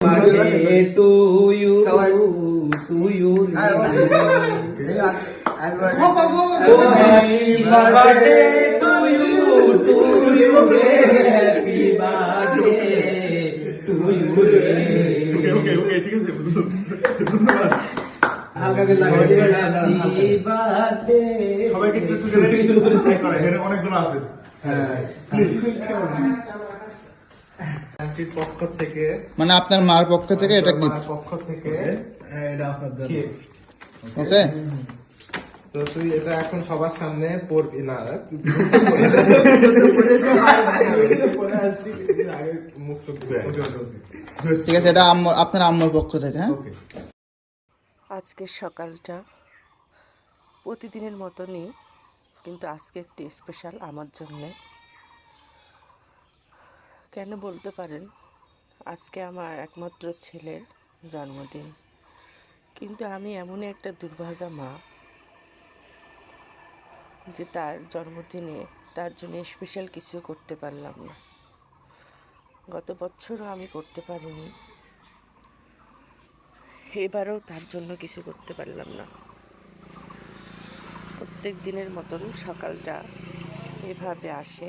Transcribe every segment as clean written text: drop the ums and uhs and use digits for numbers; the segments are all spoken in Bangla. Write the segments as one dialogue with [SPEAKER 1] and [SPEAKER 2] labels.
[SPEAKER 1] birthday to you, to you. Happy birthday to you, happy birthday to you.
[SPEAKER 2] Okay, ঠিক আছে ধন্যবাদ।
[SPEAKER 1] হালকা করে লাগাই দিবেন। Happy birthday।
[SPEAKER 2] সবাইকে একটু করে এখানে অনেকজন আছে।
[SPEAKER 1] হ্যাঁ।
[SPEAKER 3] আন্টির পক্ষ থেকে
[SPEAKER 4] মানে আপনার মার পক্ষ থেকে এটা
[SPEAKER 3] মার
[SPEAKER 4] গিফট।
[SPEAKER 3] পক্ষ থেকে
[SPEAKER 1] এটা আপনার জন্য।
[SPEAKER 3] gift।
[SPEAKER 4] ওকে,
[SPEAKER 3] তো তুই এটা এখন সবার সামনে পড়বি না পরে আসবি, আগে মুখ চোখ ধুয়ে আয়।
[SPEAKER 4] ঠিক আছে, এটা আপনার আম্মুর পক্ষ থেকে। হ্যাঁ,
[SPEAKER 3] ওকে।
[SPEAKER 5] আজকের সকালটা প্রতিদিনের মতনই, কিন্তু আজকে একটু স্পেশাল আমার জন্যে। কেন বলতে পারেন, আজকে আমার একমাত্র ছেলের জন্মদিন, কিন্তু আমি এমনই একটা দুর্ভাগা মা যে তার জন্মদিনে তার জন্য স্পেশাল কিছু করতে পারলাম না। গত বছরও আমি করতে পারিনি, এবারেও তার জন্য কিছু করতে পারলাম না। প্রত্যেক দিনের মতন সকালটা এভাবে আসে,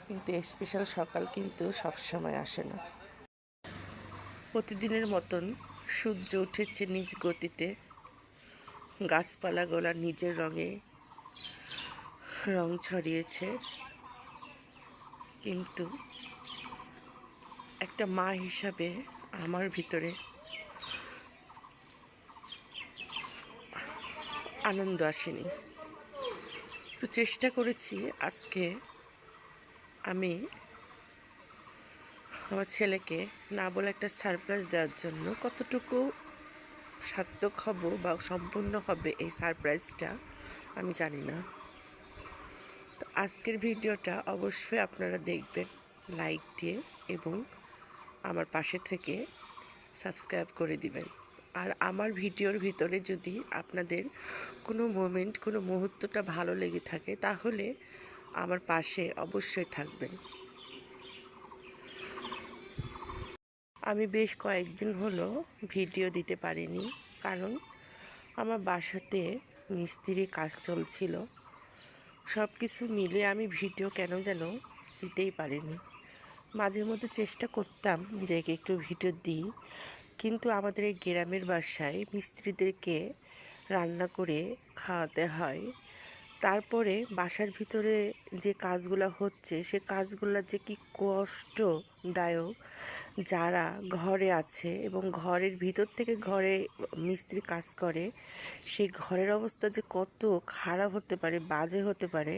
[SPEAKER 5] কিন্তু স্পেশাল সকাল কিন্তু সবসময় আসে না। প্রতিদিনের মতন সূর্য উঠেছে নিজ গতিতে, গাছপালাগুলো নিজের রঙে রং ছড়িয়েছে, কিন্তু একটা মা হিসাবে আমার ভিতরে আনন্দ আসেনি। তো চেষ্টা করেছি আজকে আমি আমার ছেলেকে না বলে একটা সারপ্রাইজ দেওয়ার জন্য। কতটুকু সার্থক হব বা সম্পূর্ণ হবে এই সারপ্রাইজটা আমি জানি না। তো আজকের ভিডিওটা অবশ্যই আপনারা দেখবেন লাইক দিয়ে, এবং আমার পাশে থেকে সাবস্ক্রাইব করে দিবেন। আর আমার ভিডিওর ভিতরে যদি আপনাদের কোনো মোমেন্ট, কোনো মুহূর্তটা ভালো লেগে থাকে, তাহলে আমার পাশে অবশ্যই থাকবেন। আমি বেশ কয়েকদিন হলো ভিডিও দিতে পারিনি, কারণ আমার বাসাতে মিস্ত্রি কাজ চলছিল। সব কিছু মিলে আমি ভিডিও কেন যেন দিতেই পারিনি। মাঝে মধ্যে চেষ্টা করতাম যে একটু ভিডিও দিই, কিন্তু আমাদের এই গ্রামের বাসায় মিস্ত্রিদেরকে রান্না করে খাওয়াতে হয়। তারপরে বাসার ভিতরে যে কাজগুলো হচ্ছে, সে কাজগুলো যে কি কষ্টদায়ক, যারা ঘরে আছে এবং ঘরের ভিতর থেকে ঘরে মিস্ত্রি কাজ করে, সেই ঘরের অবস্থা যে কত খারাপ হতে পারে, বাজে হতে পারে,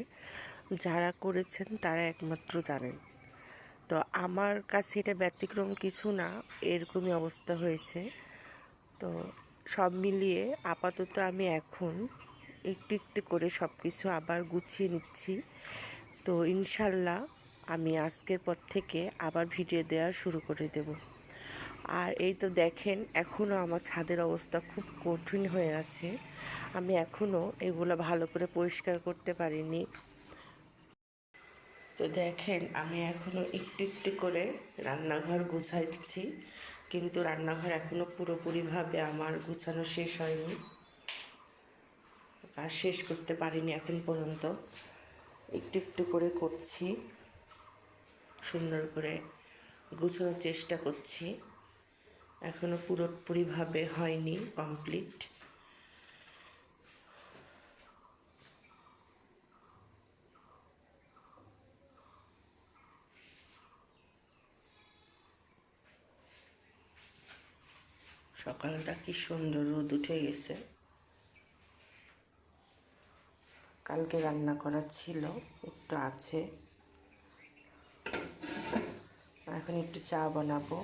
[SPEAKER 5] যারা করেছেন তারা একমাত্র জানেন। তো আমার কাছে এটা ব্যতিক্রম কিছু না, এরকমই অবস্থা হয়েছে। তো সব মিলিয়ে আপাতত আমি এখন একটু একটু করে সব কিছু আবার গুছিয়ে নিচ্ছি। তো ইনশাল্লাহ আমি আজকের পর থেকে আবার ভিডিও দেওয়া শুরু করে দেব। আর এই তো দেখেন, এখনও আমার ছাদের অবস্থা খুব কঠিন হয়ে আছে। আমি এখনও এগুলো ভালো করে পরিষ্কার করতে পারিনি। তো দেখেন, আমি এখনও একটু একটু করে রান্নাঘর গুছাচ্ছি, কিন্তু রান্নাঘর এখনও পুরোপুরিভাবে আমার গুছানো শেষ হয়নি, কাজ শেষ করতে পারিনি এখন পর্যন্ত। একটু একটু করে করছি, সুন্দর করে গুছানোর চেষ্টা করছি, এখনও পুরোপুরিভাবে হয়নি কমপ্লিট। সকালটা কি সুন্দর রোদ উঠে গেছে। কালকে রান্না করা ছিল, একটু আছে। এখন একটু চা বানাবো।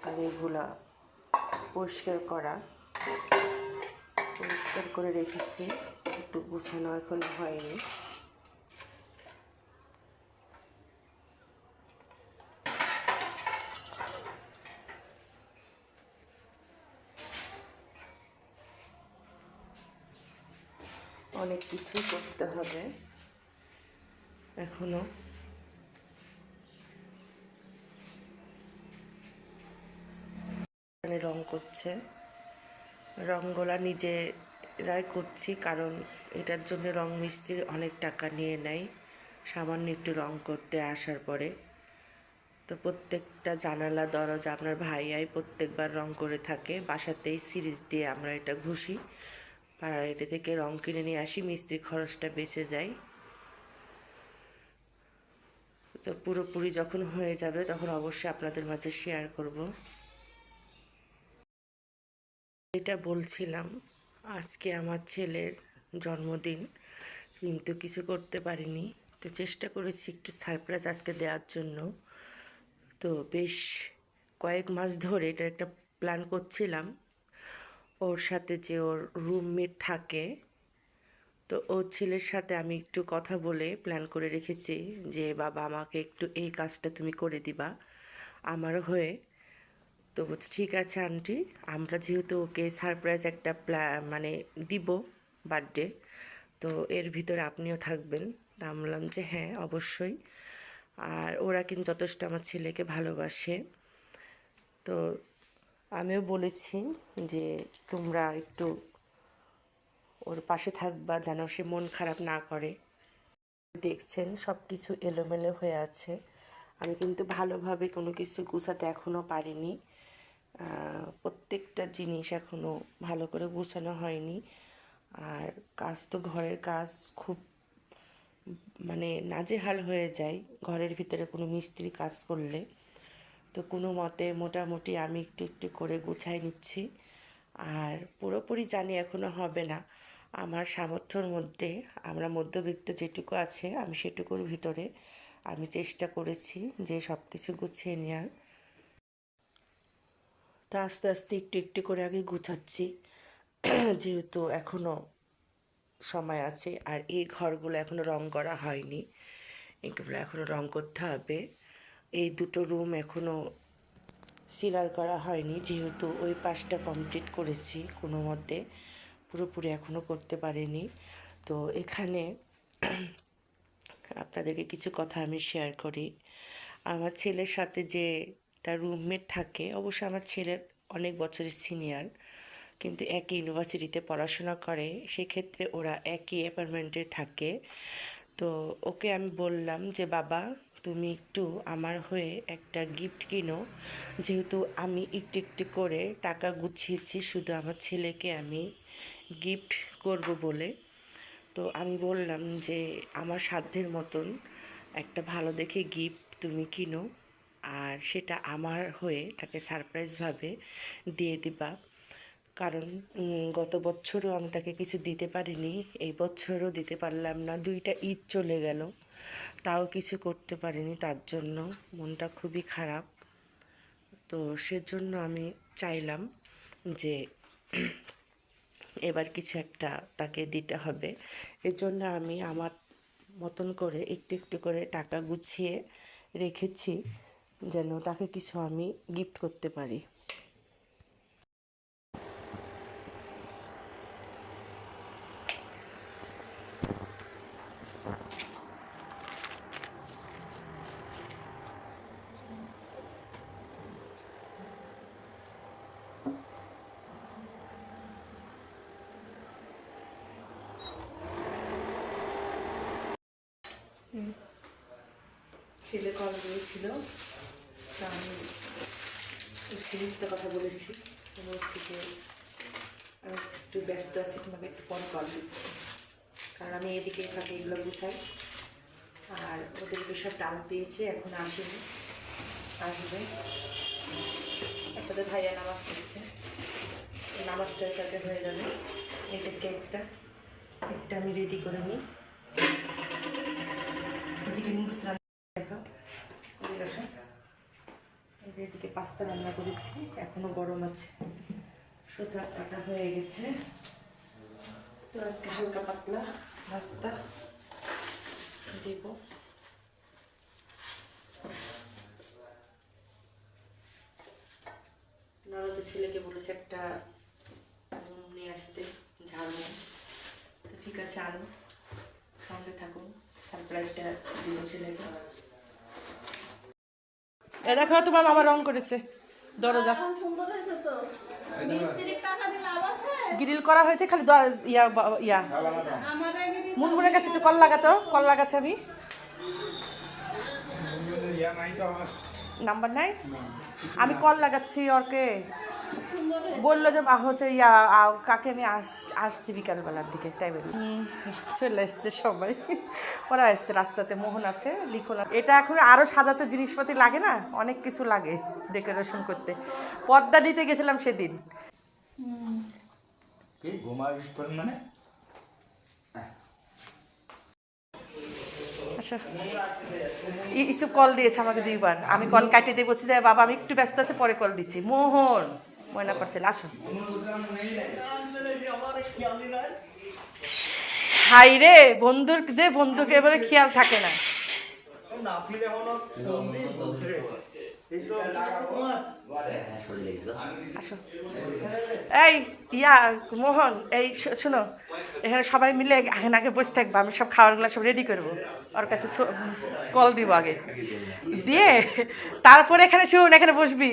[SPEAKER 5] আর এগুলা পরিষ্কার করে রেখেছি, একটু গুছানো এখন হয়নি। অনেক কিছুই করতে হবে। এখনো মানে রং করছে। রঙগুলা নিজেরাই করছি, কারণ এটার জন্য রং মিস্ত্রি অনেক টাকা নিয়ে নেয় সামান্য একটু রং করতে আসার পরে। তো প্রত্যেকটা জানালা দরজা আপনার ভাইয়াই প্রত্যেকবার রং করে থাকে, বাসাতেই সিরিজ দিয়ে আমরা এটা ঘষি, আর এটা থেকে রং কিনে নিয়ে আসি, মিস্ত্রি খরচটা বেঁচে যায়। তো পুরোপুরি যখন হয়ে যাবে তখন অবশ্যই আপনাদের মাঝে শেয়ার করব। এটা বলছিলাম, আজকে আমার ছেলের জন্মদিন, কিন্তু কিছু করতে পারিনি। তো চেষ্টা করেছি একটু সারপ্রাইজ আজকে দেওয়ার জন্য। তো বেশ কয়েক মাস ধরে এটা একটা প্ল্যান করছিলাম। ওর সাথে যে ওর রুমমেট থাকে, তো ওর ছেলের সাথে আমি একটু কথা বলে প্ল্যান করে রেখেছি যে বাবা আমাকে একটু এই কাজটা তুমি করে দিবা আমার হয়ে। তো বলছি ঠিক আছে আন্টি, আমরা যেহেতু ওকে সারপ্রাইজ একটা মানে দিব বার্থডে, তো এর ভিতরে আপনিও থাকবেন। তা আমি বললাম যে হ্যাঁ অবশ্যই। আর ওরা কিন্তু যথেষ্ট আমার ছেলেকে ভালোবাসে। তো আমিও বলেছি যে তোমরা একটু ওর পাশে থাকবা যেন সে মন খারাপ না করে। দেখছেন সব কিছু এলোমেলো হয়ে আছে, আমি কিন্তু ভালোভাবে কোনো কিছু গুছাতে এখনও পারিনি। প্রত্যেকটা জিনিস এখনও ভালো করে গুছানো হয়নি। আর কাজ তো ঘরের কাজ খুব মানে নাজেহাল হয়ে যায় ঘরের ভিতরে কোনো মিস্ত্রি কাজ করলে। তো কোনো মতে মোটামুটি আমি একটু একটু করে গুছাই নিচ্ছি। আর পুরোপুরি জানি এখনও হবে না, আমার সামর্থ্যর মধ্যে আমরা মধ্যবিত্ত যেটুকু আছে আমি সেটুকুর ভিতরে আমি চেষ্টা করেছি যে সব কিছু গুছিয়ে নেওয়ার। তা আস্তে আস্তে একটু একটু করে আগে গুছাচ্ছি, যেহেতু এখনও সময় আছে। আর এই ঘরগুলো এখনও রং করা হয়নি, এগুলো এখনও রং করতে হবে। এই দুটো রুম এখনও সিলার করা হয়নি, যেহেতু ওই পাশটা কমপ্লিট করেছি কোনো মতে, পুরোপুরি এখনও করতে পারিনি। তো এখানে আপনাদেরকে কিছু কথা আমি শেয়ার করি। আমার ছেলের সাথে যে তার রুমমেট থাকে, অবশ্য আমার ছেলের অনেক বছরের সিনিয়র, কিন্তু একই ইউনিভার্সিটিতে পড়াশোনা করে, সেক্ষেত্রে ওরা একই অ্যাপার্টমেন্টে থাকে। তো ওকে আমি বললাম যে বাবা তুমি একটু আমার হয়ে একটা গিফট কিনো, যেহেতু আমি একটু একটু করে টাকা গুছিয়েছি শুধু আমার ছেলেকে আমি গিফট করব বলে। তো আমি বললাম যে আমার সাধ্যের মতন একটা ভালো দেখে গিফট তুমি কিনো, আর সেটা আমার হয়ে তাকে সারপ্রাইজভাবে দিয়ে দিবা। কারণ গত বছরও আমি তাকে কিছু দিতে পারিনি, এই বছরও দিতে পারলাম না, 2টা ঈদ চলে গেল তাও কিছু করতে পারিনি, তার জন্য মনটা খুবই খারাপ। তো সেজন্য আমি চাইলাম যে এবার কিছু একটা তাকে দিতে হবে। এর জন্য আমি আমার মতন করে একটু একটু করে টাকা গুছিয়ে রেখেছি যেন তাকে কিছু আমি গিফট করতে পারি। ছেলে কল দিয়েছিল, তা আমি ফিরিতে কথা বলেছি, বলছি যে আমি একটু ব্যস্ত আছি, তোমাকে একটু পরে কল দিচ্ছি। কারণ আমি এদিকে ফাঁকে এগুলো গুছাই, আর ওদেরকে সব ডাক দিয়েছে, এখন আসেনি, আসবে। আপনাদের ভাইয়া নামাজ পড়ছে, নামাজটা তাতে হয়ে যাবে। এই যে কেকটা আমি রেডি করে নিই। এদিকে নুডলস দেখা এই যে এদিকে পাস্তা রান্না করেছি, এখনো গরম আছে, শসা কাটা হয়ে গেছে। তো আজকে হালকা পাতলা নাস্তা দেব। ননদ ছেলেকে বলেছে একটা নিয়ে আসতে ঝাড়ু, তো ঠিক আছে আনো, সঙ্গে থাকুন। সারপ্রাইজটা দিব ছেলেকে। এ দেখো তোমার মামা রং করেছে দরজা, গ্রিল করা হয়েছে, খালি ইয়া মুনমুনের কাছে একটু কল লাগাতো, কল লাগাচ্ছে আমি নাম্বার নাই, আমি কল লাগাচ্ছি ওরকে। বললো যে হচ্ছে কাকে আমি আসছি বিকালবেলার দিকে, তাই বলি চলে এসছে সবাই, ওরা এসছে রাস্তাতে, মোহন আছে, লিখন। এটা এখন আরও সাজাতে জিনিসপাতি লাগে না, অনেক কিছু লাগে ডেকোরেশন করতে। পর্দা দিতে গেছিলাম সেদিন।
[SPEAKER 1] মানে
[SPEAKER 5] আচ্ছা ইসু কল দিয়েছে আমাকে 2 বার, আমি কল কাটিয়ে দিয়ে বলছি যে বাবা আমি একটু ব্যস্ত আছে, পরে কল দিচ্ছি। মোহন ময়না পার্সেল আসো। হাই রে বন্ধুর যে বন্ধুকে এবারে খেয়াল থাকে না। আসো এই মোহন, এই শোনো, এখানে সবাই মিলে আগে বসে থাকবো, আমি সব খাবারগুলো সব রেডি করবো, ওর কাছে কল দিব আগে, দিয়ে তারপরে এখানে শুন, এখানে বসবি,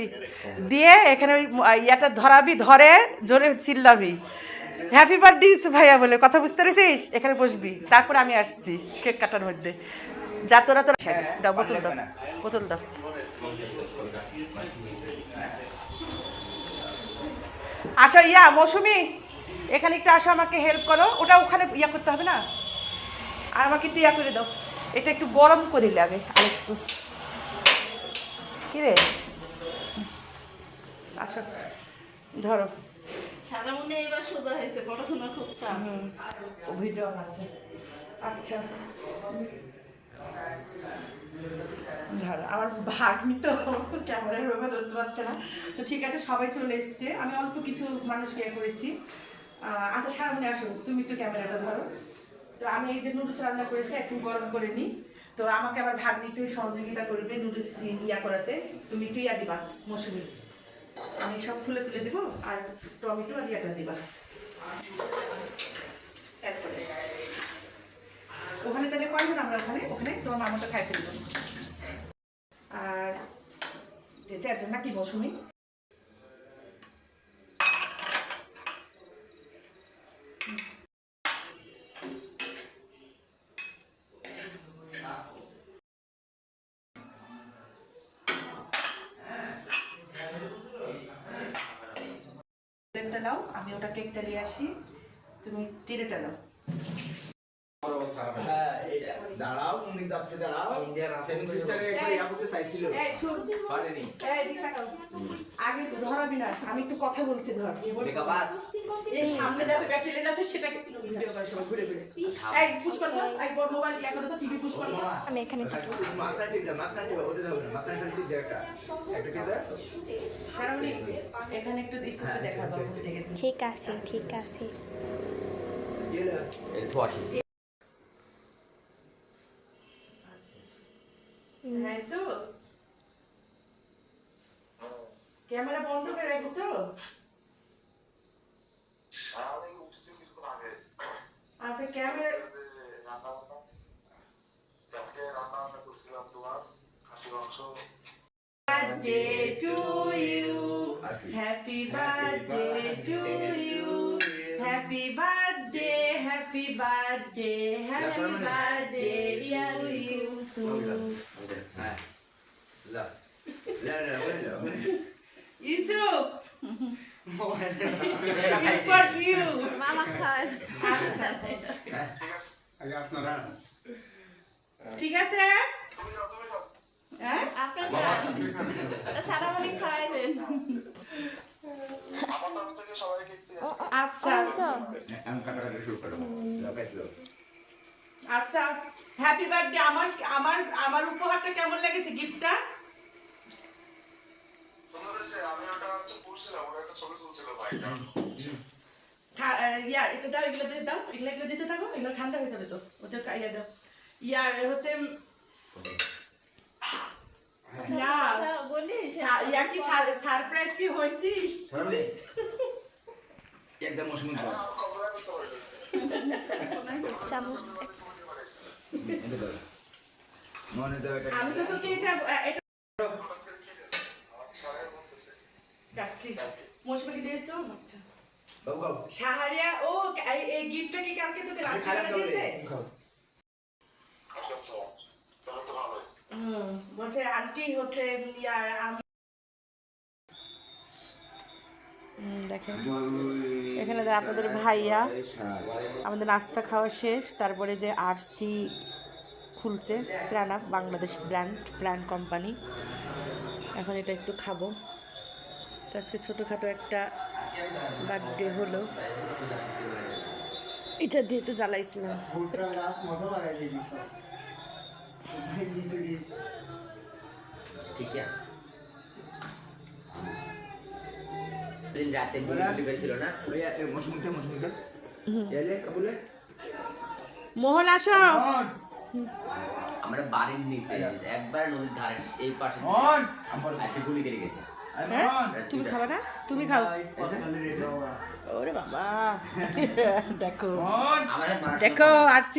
[SPEAKER 5] দিয়ে এখানে ইয়াটা ধরাবি, ধরে জোরে চিল্লাবি হ্যাপি বার্থডে ভাইয়া বলে, কথা বুঝতে পেরেছিস? এখানে বসবি, তারপরে আমি আসছি কেক কাটার মধ্যে। যা তোরা দাও, বোতল দাও, বোতল দাও। আসো মৌসুমি, এখানে একটু আসো, আমাকে হেল্প করো, ওটা ওখানে করতে হবে না, আর আমাকে একটু করে দাও, এটা একটু গরম করে লাগে আর একটু। কি রে আসো, ধরো।
[SPEAKER 6] সারামনে এবার সোজা হয়েছে, পড়াশোনা খুব চাপ।
[SPEAKER 5] ভিডিও আছে। আচ্ছা ধরো, আমার ভাগ্নি তো ক্যামেরার ওভাবে ধরতে পারছে না, তো ঠিক আছে সবাই চলে এসছে, আমি অল্প কিছু মানুষ করেছি। আচ্ছা সারামনে আসো, তুমি একটু ক্যামেরাটা ধরো। তো আমি এই যে নুডলস রান্না করেছি, একটু গরম করে নিই, তো আমাকে আমার ভাগ্নি একটু সহযোগিতা করবে নুডলস করাতে। তুমি একটু দিবা মৌসুমি, আমি সব খুলে দিব, আর টমেটো আর ইয়াটা দিবা। এরপরে ওখানে তাহলে কয়জন আমরা, ওখানে তোমার মামাটা খাই ফেলবো, আর 4জন নাকি মৌসুমি? নাও, আমি ওটা কেকটা নিয়ে আসি, তুমি টিরেটা নাও।
[SPEAKER 1] দাঁড়াও, উনি যাচ্ছে, দাঁড়াও। সেভেন সিস্টারে করতে চাইছিল, পারেনি।
[SPEAKER 5] আগে ধরাবি না, আমি একটু কথা বলছি, ধর। এই সামনে যাবে ব্যাটারি লেন আছে, সেটাকে ভিডিও করে সবাই ঘুরে ঘুরে। এই পুশ কর না, এই মোবাইল করে তো, টিভি পুশ কর না।
[SPEAKER 6] আমি এখানে
[SPEAKER 1] মাছটা ওটা যাবে না, মাছটা ঠিক জায়গাটা একটা কেটে
[SPEAKER 5] সারামনি এখানে একটু ইসুকে দেখা দাও,
[SPEAKER 6] ঠিক আছে, ঠিক আছে।
[SPEAKER 1] গেলে এই ধোয়াশি
[SPEAKER 5] ক্যামেরা বন্ধ করে রেখেছো? আচ্ছা camera birthday to you, happy birthday to you, happy birthday, happy birthday, happy birthday dear Yusuf.
[SPEAKER 1] হ্যাঁ লা লা লা লা
[SPEAKER 5] Yusuf, it's for you.
[SPEAKER 6] মামা খায়।
[SPEAKER 5] আচ্ছা ঠিক আছে, হ্যাঁ
[SPEAKER 6] আপনার সারামনে খায় দেন।
[SPEAKER 5] আচ্ছা
[SPEAKER 1] আমি কাটাকাটি শুরু করব, লাগাইলো।
[SPEAKER 5] আচ্ছা হ্যাপি বার্থডে। আমার আমার আমার উপহারটা কেমন লেগেছে, গিফটটা?
[SPEAKER 7] আমি ওটা হচ্ছে পড়ছিলাম, ওটা একটা ছবি তুলছিল ভাই।
[SPEAKER 5] এটা দাও, এগুলো দিয়ে দাও, এগুলো দিতে থাকো, এগুলো ঠান্ডা হয়ে যাবে তো। হচ্ছে দাও, হচ্ছে না
[SPEAKER 6] বলিস
[SPEAKER 5] কি সারপ্রাইজ কি হয়েছিস?
[SPEAKER 1] একদম মৌসুমি
[SPEAKER 6] চামচ
[SPEAKER 1] এটা দাও। মনে দাও এটা।
[SPEAKER 6] আমি তো তোকে এটা এটা
[SPEAKER 7] আমাকে সারাই বলতেছে
[SPEAKER 6] রাখছি মৌসুমীকে দিয়েছো আচ্ছা
[SPEAKER 1] বাবু খাও।
[SPEAKER 6] সাহারিয়া ও এই গিফটটা কি কালকে তোকে রাখতে
[SPEAKER 1] খারাপ খাও রে।
[SPEAKER 6] দিয়েছে
[SPEAKER 1] খাও।
[SPEAKER 7] আচ্ছা তো তাহলে তো ভালোই
[SPEAKER 6] বলছে আন্টি হচ্ছে আর আমি
[SPEAKER 5] দেখেন এখানে আপনাদের ভাইয়া আমাদের নাস্তা খাওয়া শেষ, তারপরে যে আরসি খুলছে প্রাণাপ বাংলাদেশ ব্র্যান্ড কোম্পানি, এখন এটা একটু খাবো। তো আজকে ছোটোখাটো একটা বার্থডে হলো, এটা দিয়ে তো জ্বালাইছিলাম।
[SPEAKER 8] ঠিকই আছে দিন রাতে বুড়ি ছিল না
[SPEAKER 1] ওই মৌসুমিটা এলে বলে
[SPEAKER 5] মোহন আসো।
[SPEAKER 8] আমরা বাড়ির নিচে একবার নদীর ধারে এই পাশে এসে গুলি কেটে গেছে
[SPEAKER 5] হ্যাঁ তুমি খাবে না? তুমি খাও। ওরে বাবা দেখো
[SPEAKER 8] আমাদের
[SPEAKER 5] দেখো আরসি